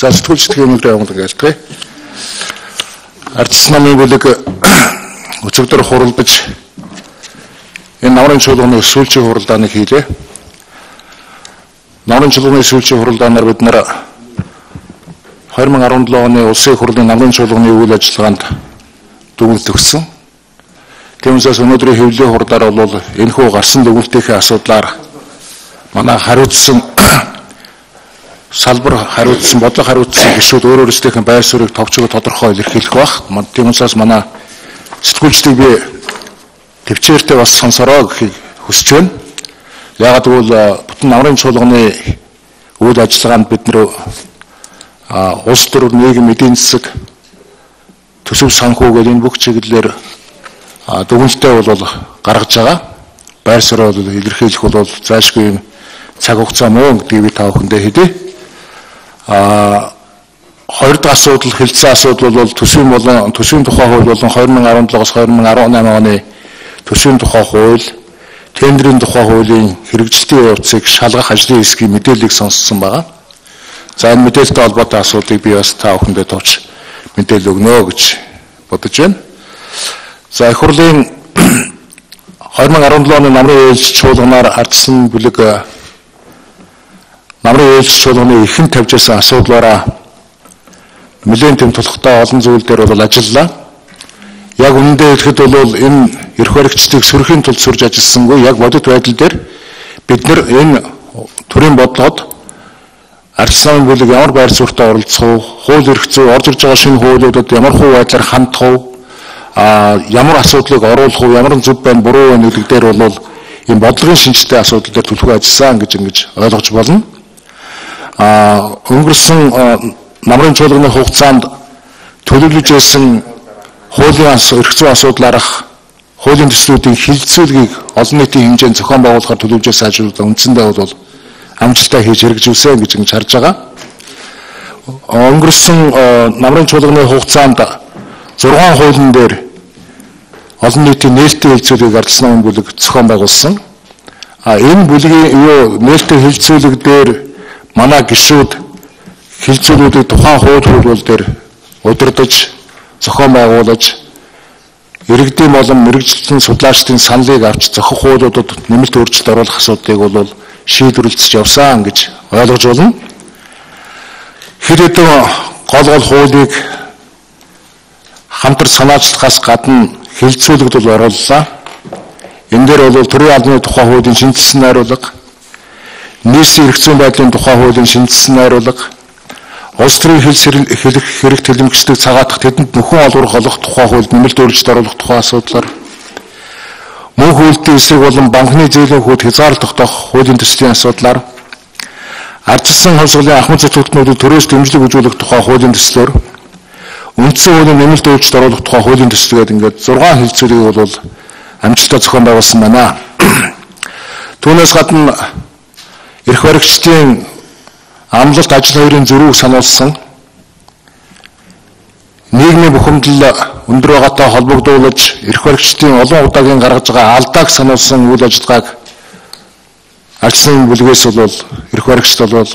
За сэтгүүлч тэмүүлрээ явуулан гэлтэй. Ардс намын бүлэг өчигдөр хуралдаж энэ намрын чуулганы сүүлчийн хуралдааныг хийлээ. Намрын чуулганы сүүлчийн хуралдаанаар бид нар 2017 оны улсын хурлын намрын чуулганы үйл ажиллагаанд дүгнэлт өгсөн. Тиймээс өнөөдрийн хэвлэлийн хурдаар бол энэхүү гарсан дүгнэлтийн асуудлаар манай хариуцсан салбар хариуцсан, бодлого хариуцсан гишүүд өөр өөрсдийнх нь байр суурийг товчгоо тодорхой илэрхийлэх баг. Тиймээс манай сэтгүүлчдийг би төвчээртэй бас сонсороо гэхийг хүсэж байна. Яагаад гэвэл бүтэн намрын чуулганы үйл ажиллагаанд бид нэр улс төр нийгэм эдийн засаг төсөв санхүү гэх энэ бүх чиглэлээр дүгнэлтээ бол гаргаж байгаа. Байр суурийг бол илэрхийлэх бол заашгүй цаг хугацаа мөн гэдгийг би та бүхэндээ хэлье. Хоёр дахь асуудал хэлцээ асуудал бол төсвийн тухай хууль болон 2017-оос 2018 оны төсвийн тухай хууль, тендерийн тухай хуулийн хэрэгжилтийн явцыг шалгах ажлын хэсгийн мэдээллийг сонссон байгаа. За энэ мэдээлэлтэй холбоотой асуудлыг би бас та бүхэндээ товч мэдээлэл өгнө гэж бодож байна. За их хурлын 2017 оны намрын ээлж чуулганаар ардсан бүлэг намрын ээлж чуулганы ихэнх тавьж ирсэн асуудлаараа нэлээд тэм тулхтай олон зүйл дээр бол ажиллалаа. Яг үнэндээ хэлэхэд бол энэ эрх баригчдыг сөрөхийн тулд сүрж ажилласангүй яг бодит байдал дээр бид нар энэ төрийн бодлогод ардсан бүлэг ямар байр суурьтай оролцох вэ? Хууль эрх зүй орж ирж байгаа шинэ хуулиудад ямар хувь байдлаар хандах вэ? Ямар асуудлыг оруулах вэ? Ямар зөв байна, буруу байна гэдэг дээр бол энэ бодлогын шинжтэй асуудал дээр түлхүү ажилласан гэж ойлгож болно. Өнгөрсөн намрын чуулганы хугацаанд төлөвлөж байсан хуулийн эрх зүйн асуудлаарх хуулийн төслүүдийн хилцүүлгийг олон нийтийн хэмжээнд зохион байгуулахаар төлөвлөж байсан ажлуудаа үндсэндээ бол амжилттай хийж хэрэгжүүлсэн гэж харж байгаа. Өнгөрсөн намрын чуулганы хугацаанд 6 хуулийн дээр олон нийтийн нээлттэй хилцүүлгийг ардсан намын бүлэг зохион байгуулсан. Энэ бүлгийн нээлттэй хилцүүлэг дээр манай гишүүд хилцүүлүүдийг тухайн хууль дээр удирдах, зохион байгуулж, иргэдийн болон мэрэгжлийн судлаачдын саналыг авч зохих хуулиудад нэмэлт өөрчлөлт оруулах асуудлыг бол шийдвэрлэж явсан гэж ойлгож байна. Хэд хэдэн гол хуулийг хамтар санаачлахаас гадна хилцүүлэгд бол орууллаа. Энэ дээр бол төрийн албаны тухай хуулийн шинжилсэн найруулга, нийслэлийн эрх зүйн байдлын тухай хуулийн шинжилсэн найруулга, улс төрийн хэрэг төлөмжчдийг цагаатах тэдэнд нөхөн олгох тухай хуульд нэмэлт өөрчлөлт оруулах тухай асуудлаар, мөнх үйлдэл эсрэг болон банкны зээлийн хүүд хязгаарлалт тогтоох хуулийн төслийн асуудлаар, ардчилсан хувьсгалын ахмад зөвтгөлтнүүдийг төрөөс дэмжлэг үзүүлэх тухай хуулийн төслөөр, үндсэн хуулийн нэмэлт өөрчлөлт оруулах тухай хуулийн төслгээд ингээд 6 хилцүүлгийг бол амжилттай зохион байгуулсан байна. Түүнээс гадна эрх баригчдын амлалт ажил хоёрын зөрүүг сануулсан, нийгмийн бухимдал өндөр байгаатай холбогдуулж эрх баригчдын олон удаагийн гаргаж байгаа алдааг сануулсан үйл ажиллагааг ардсан бүлгээс бол эрх баригчд бол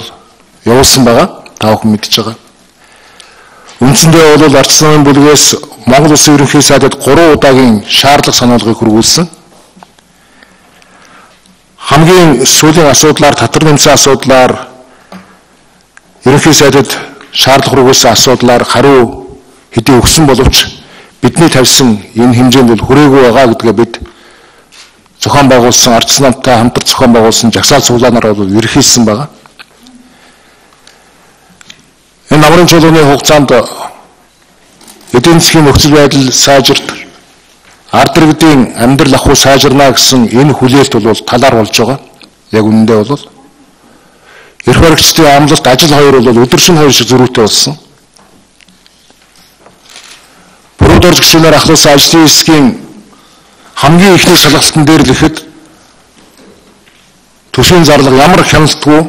явуулсан байгаа. Та бүхэн мэдж байгаа. Үндсэндээ бол ардсан бүлгээс Монгол Улсын ерөнхий сайдад 3 удаагийн шаардлага сануулгыг хүргүүлсэн. Хамгийн сүүлийн асуудлаар татвар нэмсэн асуудлаар ерөнхий сайдад шаардлага хүргүүлсэн асуудлаар хариу хэдий өгсөн боловч бидний тавьсан энэ хэмжээнд бол хүрээгүй байгаа гэдгээ бид зохион байгуулсан ардсан намтай хамтар зохион байгуулсан жагсаал цуглаанаар бол ерөнхийлсэн байгаа. Энэ намрын чуулганы хугацаанд эдийн засгийн нөхцөл байдал сайжирт, ард иргэдийн амьдрал ахуй сайжирна гэсэн энэ хүлээлт бол талаар болж байгаа. Яг үнэндээ бол эрх баригчдын амлалт ажил хоёр бол өдөршин хоёр шиг зөрүүтэй болсон. Бүрдорж гишүүнээр ахлуулсан ажлын хэсгийн хамгийн ихний шалгалтын дээр л ихэд төсвийн зарлага ямар хяналтгүй,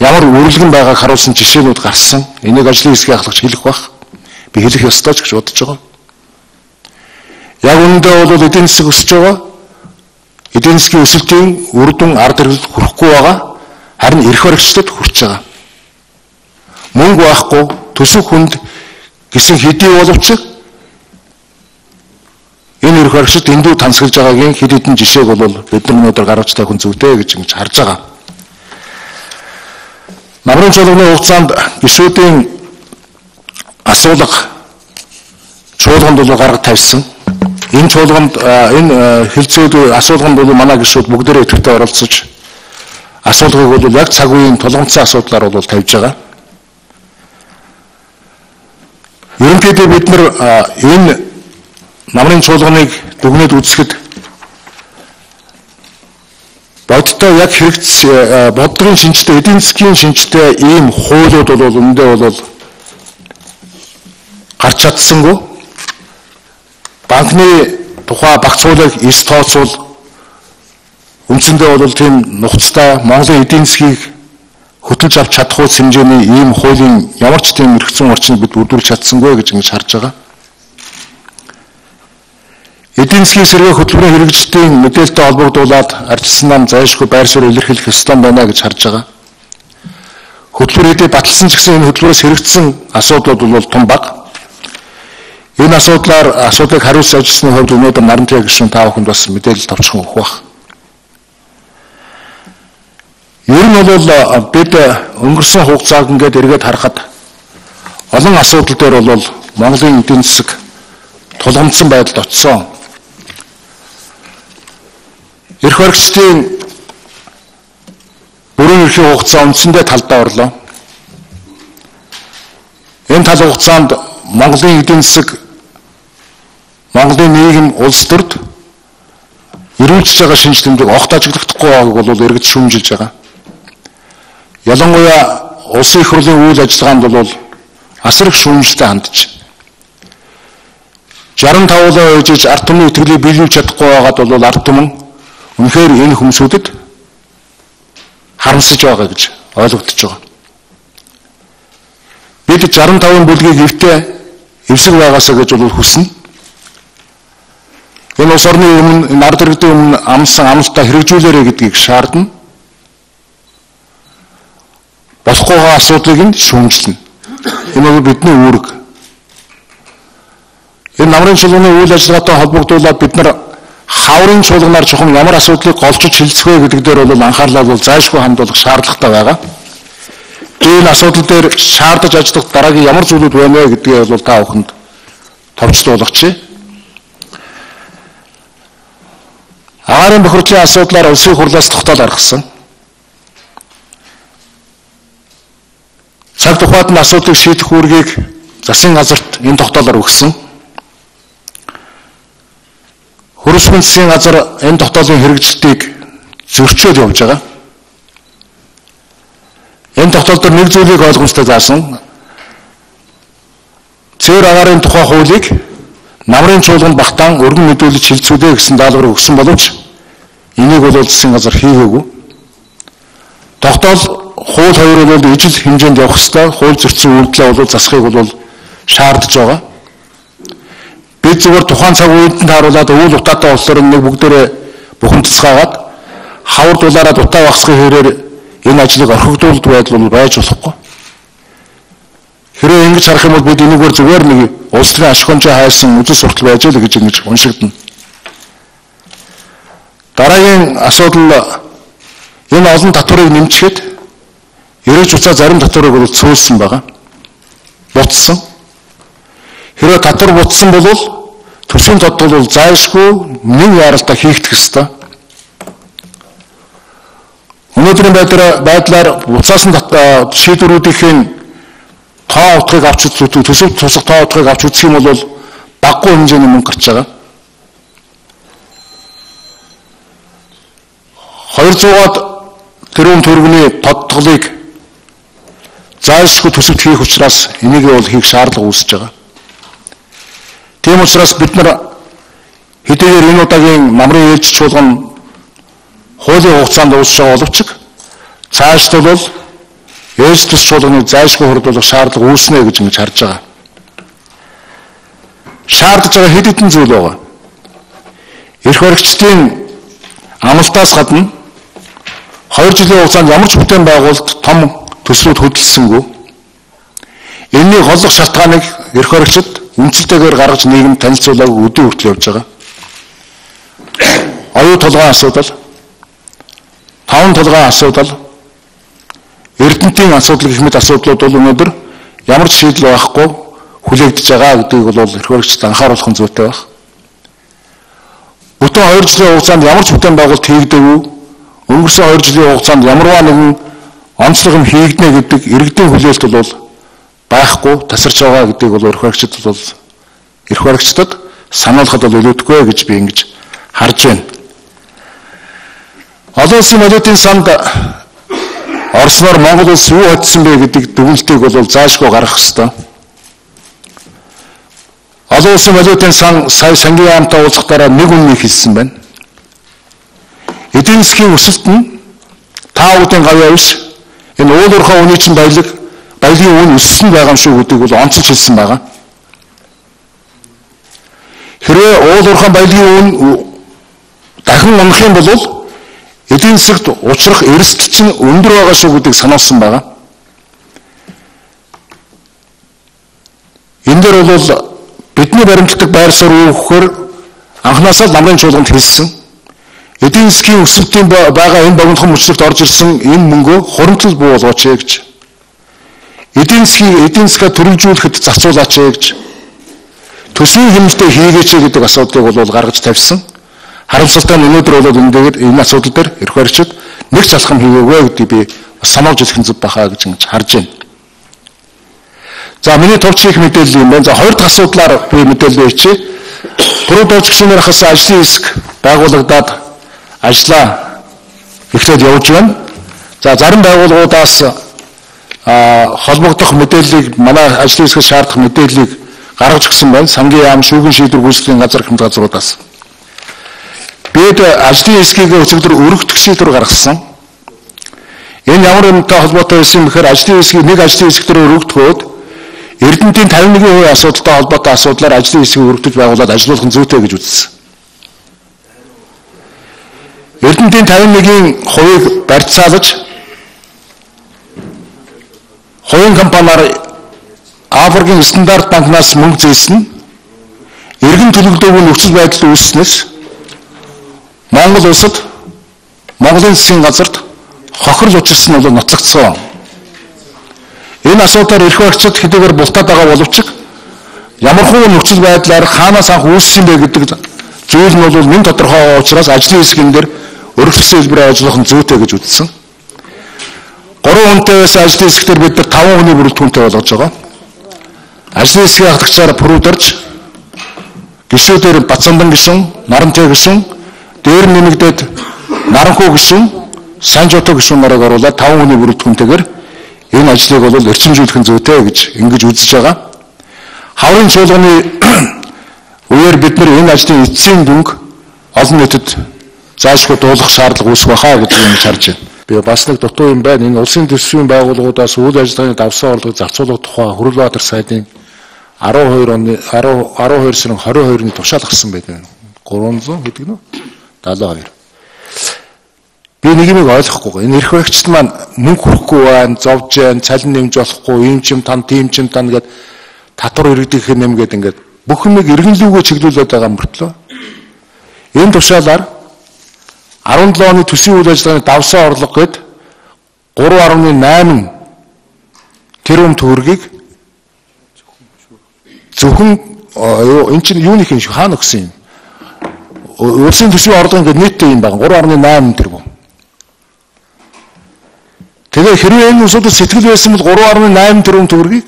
ямар үргэлгэн байгааг харуулсан жишээнүүд гарсан. Энийг ажлын хэсгийн ахлагч хэлэх бах. Би хэлэх ёстой ч гэж бодож байгаа. Яг үнэндээ бол эдийн засаг өсөж байгаа. Эдийн засгийн өсөлтийн үр дүн ард иргэдэд хүрэхгүй байгаа. Харин эрх баригчдад хүрч байгаа. мөнгө байхгүй төсөв хүнд гэсэн хэдий боловч энэ эрх баригчид эндүү тансаглаж байгаагийн хэд хэдэн жишээг бол бид нар өнөөдөр гаргаж тавих зүйтэй гэж ингэж харж байгаа. Намрын чуулганы хугацаанд гишүүдийн асуулга чуулганд бол гаргаж тавьсан. Энэ чуулганд энэ хэлцүүд асуулганд бол манай гишүүд бүгдээрээ идэвхтэй оролцож асуулгыг бол яг цаг үеийн тулгамдсан асуудлаар бол тавьж байгаа. Ерөнхийдөө бид нар энэ намрын чуулганыг дүгнээд үзэхэд бодтой яг хэрэгц бодлогын шинжтэй, эдийн засгийн шинжтэй ийм хуулиуд бол өндөө бол гарч чадсангүй. Банкны тухай багц хуулийг эс тооцвол үндсэндээ бол тийм нухацтай Монголын эдийн засгийг хөтлөж авч чадах ус хэмжээний ийм хуулийн ямар ч тийм эрхцэн орчныг бид бүрдүүлж чадсангүй гэж ингэж харж байгаа. Эдийн засгийн сэргээ хөтөлбөрийн хэрэгжилтийн мэдээлэлтэй холбогдуулаад арчилсан нам зайлшгүй байр суурь илэрхийлэх ёстой байна гэж харж байгаа. Хөтөлбөр хэдий баталсан ч гэсэн энэ хөтөлбөрөөс хэрэгжсэн асуудлууд бол том бага. Энэ асуудлыг хариуцж ажилласны хувьд өнөөдөр нарантын гишүүн та бүхэнд бас мэдээлэл товчхон өгөх бах. Ер нь бол бид өнгөрсөн хугацааг ингээд эргээд харахад олон асуудал дээр бол Монголын эдийн засаг тулгамдсан байдалд очсон. Эрх баригчдын бүрэн эрхийн хугацаа үндсэндээ талдаа орлоо. Энэ тал хугацаанд Монголын эдийн засаг, Монголын нийгэм, улс төрд эрүүлж байгаа шинж тэмдэг огт ажиглагдахгүй байгааг бол эргэж шүүмжилж байгаа. Ялангуяа улсын их хурлын үйл ажиллагаанд бол асар их шүүмжлэлтэй хандж 65% үжиж ард түмний итгэлийг биелүүлж чадахгүй байгаад бол ард түмэн үнэхээр энэ хүмүүсүүдэд харамсаж байгаа гэж ойлгогдож байгаа. Бид 65-ын бүлгийг эвсэг байгаасаа гэж бол хүснэ. Энэ улс орны өмнө, энэ ард иргэдийн өмнө амлсан амлалтаа хэрэгжүүлээрэй гэдгийг шаардна. Болохгүй байгаа асуудлыг нь шүүмжлэнэ. Энэ бол бидний үүрэг. Энэ намрын чуулганы үйл ажиллагаатай холбогдуулаад бид нар хаврын чуулганаар чухам ямар асуудлыг голчиж хэлцэх вэ гэдэг дээр бол анхаарлаа бол зайлшгүй хандуулах шаардлагатай байгаа. Энэ асуудал дээр шаардаж ажиллах дараагийн ямар зүйлүүд байна вэ гэдгээ бол та бүхэнд товчлуулгач. Агаарын бохирдлын асуудлаар улсын хурлаас тогтоол гаргасан. Цаг тухайд нь асуудлыг шийдэх үүргийг засгийн газарт энэ тогтоолоор өгсөн. Хөрөсмөн засгийн газар энэ тогтоолын хэрэгжилтийг зөрчөөд явж байгаа. Энэ тогтоол дээр нэг зүйлийг ойлгомжтой заасан. Цэвэр агаарын тухай хуулийг намрын чуулганд багтаан өргөн мэдүүлж хилцүүлээ гэсэн даалгавар өгсөн боловч энийг бол засгийн газар хийгээгүй. Тогтоол хууль хоёр бол ижил хэмжээнд явах ёстой. Хууль зөрчсөн үйлдэлээ бол засахыг бол шаардж байгаа. Бид зөвхөн тухайн цаг үед нь тааруулаад өвөл утаатай улсаар нэг бүгдээрээ бухимдцгаагаад хавар дулаараа утаа багсхын хэрээр энэ ажлыг орхигдуулалт байдал бол байж болохгүй. Хэрвээ ингэж харах юм бол бид энэгээр зүгээр нэг улс төрийн ашиг хонжоо хайсан үзэл суртал байж л гэж ингэж уншигдана. Дараагийн асуудал энэ олон татварыг нэмчихэд эрэж уцаа зарим татварыг бол цөөлсөн байгаа. Буцсан. Хэрвээ татвар буцсан бол төсвийн тодтол бол зайлшгүй нэг яаралтай хийгдэх ёстой. Өнөөдрийн байдлаар буцаасан шийдвэрүүдийн тоо утгыг авч үзэх, төсөв тусах тоо утгыг авч үзэх юм бол баггүй хэмжээний мөнгө гарч байгаа. 200-аад тэрбум төгрөгийн тодтголыг зайлшгүй төсөвт хийх учраас энийг бол хийх шаардлага үүсэж байгаа. Тийм учраас бид нар хэдийгээр энэ удаагийн намрын ээлж чуулган хуулийн хугацаанд уусж байгаа боловч цаашд бол ээлж тус чуулганыг зайлшгүй хурдуулах шаардлага үүснэ гэж ингэж харж байгаа. Шаардж байгаа хэд хэдэн зүйл байгаа. Эрх баригчдын амлалтаас гадна 2 жилийн хугацаанд ямар ч бүтээн байгуулалт том төслүүд хөдөлсөнгүй. Энэний голлох шалтгааныг эрх баригчид үндсэлтэйгээр гаргаж нийгэм танилцуулаагүй өдөө хүртэл явж байгаа. Оюу толгойн асуудал, таван толгойн асуудал, Эрдэнэтийн асуудал гэх мэт асуудлууд бол өнөөдөр ямар ч шийдэл байхгүй хүлээгдэж байгаа гэдгийг бол эрх баригчид анхааруулах нь зүйтэй байна. Бүтээн 2 жилийн хугацаанд ямар ч бүтээн байгуулалт хийгдээгүй, өнгөрсөн 2 жилийн хугацаанд ямарваа нэгэн онцлог юм хийгднэ гэдэг иргэдийн хүлээлт бол байхгүй тасарч байгаа гэдгийг бол эрх баригчдад сануулахад бол илүүдэхгүй гэж би ингэж харж байна. Олон улсын валютын санд орсноор Монгол улс юу hodсон бэ гэдэг дүгнэлтийг бол заашгүй гаргах ёстой. Олон улсын валютын сан сая сангийн яамтай уулзахтаараа нэг үннийг хэлсэн байна. Эдийн засгийн өсөлт нь та бүхэн гавьяа биш. Энэ уул уурхай үний чинь баялагын үн өссөн байгаа юм шүү гэдгийг бол онцолж хэлсэн байгаа. Хэрвээ уул уурхай баялагын үн дахин унах юм бол эдийн засагт учрах эрсдэл чинь өндөр байгаа шүү гэдгийг сануулсан байгаа. Энэ дээр бол бидний баримтлагдаг байр суурь юу гэхээр анхнаасаа л намрын чуулганд хэлсэн. Эдийн засгийн өсөлтийн байгаа энэ богинохон мөчлөгт орж ирсэн энэ мөнгөө хуримтлал буу болгооч гэж. Эдийн засгаа төрөлжүүлэхэд зарцуулаач гэж. Төсвийн хэмжээтэй хийгээч гэдэг асуудлыг бол гаргаж тавьсан. Харамсалтай нь өнөөдөр бол энэ асуудал дээр эрх баригчид нэг залхам хийгээгүй гэдгийг би сануулж хэлэх зүг бахаа гэж харж байна. За миний товч хийх мэдээлэл юм байна. За хоёр дахь асуудлаар би мэдээлэл өгчээ. Түрүү дууч гишүүнийхээс ажлын хэсэг байгуулагдаад ажлаа эхлээд явж байна. За зарим байгууллагуудаас холбогдох мэдээллийг манай ажлын хэсгээс шаардах мэдээллийг гаргаж өгсөн байна. Сангийн яам, шүүгэн шийдвэр гүйцэтгэлийн газар гэх мэт газруудаас. Бид ажлын хэсгийг өчигдөр өргөдөх шийдвэр гаргасан. Энэ ямар юмтай холбоотой байсан бэхээр ажлын хэсгийг нэг ажлын хэсэг дээр өргөдөхөд Эрдэнэтийн 51% асуудалтай холбоотой асуудлаар ажлын хэсгийг өргөдөж байгуулад ажилуулах нь зүйтэй гэж үзсэн. Эрдэнэтийн 51%-ийг барьцаалж хувийн компаниар Африкийн стандарт банкнаас мөнгө зээлсэн нь эргэн төлөвлөгөөгүй нөхцөл байдал үүсснээс Монгол улсад Монголын засгийн газарт хохирол учирсан нь бол ноцогдсон. Энэ асуудлаар эрх баригчид хэдийгээр бултаад байгаа боловч ямархуу нөхцөл байдлаар хаанаас анх үүссэн бэ гэдэг зүйл нь бол нэн тодорхой учраас ажлын хэсгэн дээр өргөжлөлт хэлбэрээр ажиллах нь зүйтэй гэж үзсэн. 3 хүнтэй байсан ажлын хэсгээр бид нар 5 хүний бүрэлдэхүүнтэй болгож байгаа. Ажлын хэсгийн хатагчаар прудерж гишүүдээр Бацамдан гишүүн, Нарантай гишүүн, дээр нэмэгдээд Наранхуу гишүүн, Санжото гишүүн нарыг оруулаад 5 хүний бүрэлдэхүүнтэйгээр энэ ажлыг бол эрчимжүүлэх нь зүйтэй гэж ингэж үзэж байгаа. Хаврын чуулганы үеэр бид нар энэ ажлын эцсийн дүнг олон нийтэд заашгүй дуулах шаардлага үүсэх байхаа гэж харж байна. Би бас нэг дутуу юм байна. Энэ улсын төсвийн байгууллагуудаас үйл ажиллагааны давсан орлогыг зарцуулах тухай Хөрөлбаатар сайдын 12 сарын 22-ны тушаал гарсан байдаг. 300 гэдэг нь 72. Би нэг юм ойлгохгүй. Энэ эрх баригчид маань мөнгө хүрхгүй байна, зовж байна, цалин нэмж болохгүй, ийм ч юм тань, тийм ч юм тань гэдэг татвар иргэдийнх нэмгээд ингээд бүх юмыг иргэнлүүгөө чиглүүлээд байгаа мөртлөө. Энэ тушаалаар 17 оны төсвийн үйл ажиллагааны давсан орлого гээд 3.8 тэрбум төгрөгийг зөвхөн энэ чинь юуных юм шүү хаана өгсөн юм. Улсын төсвийн орлого ингээд нийтдээ юм байна. 3.8 тэрбум. Тэгээ хэрвээ энэ усуудад сэтгэл байсан бол 3.8 тэрбум төгрөгийг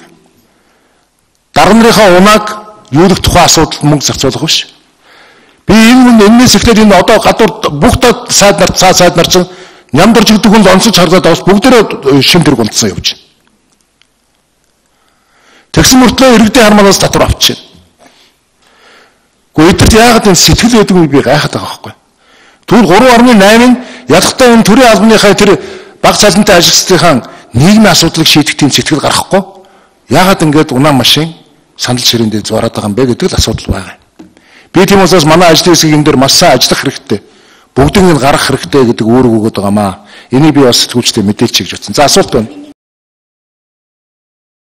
дарга нарынхаа унааг юулах тухай асуудалд мөнгө зарцуулах биш. Би энэс ихтэй энэ одоо гадуур бүх сайд нар чинь нямдарч гэдэг хүн онцож харгаад бас бүгдээрээ шим тэрэг унтсан явж байна. Тэгсэн мөртлөө иргэдийн харманаас татвар авч байна. Гэхдээ эдгэрт яагаад энэ сэтгэл байдаг юм би гайхаад байгаа байхгүй. Тэгвэл 3.8-ын ялгтай энэ төрийн албаныхаа тэр баг цалинтай ажилчдынхаа нийгмийн асуудлыг шийдэх тийм сэтгэл гаргахгүй. Яагаад ингэж унаа машин сандал ширээндээ зураад байгаа юм бэ гэдэг л асуудал байгаа. Би тийм учраас манай ажлын хэсэг энэ дээр маш сайн ажиллах хэрэгтэй. Бүгдийг нь гаргах хэрэгтэй гэдэг үүрэг өгöd байгаамаа. Энийг би бас сэтгүүлчдээ мэдээлж хийж утсан. За асуулт байна.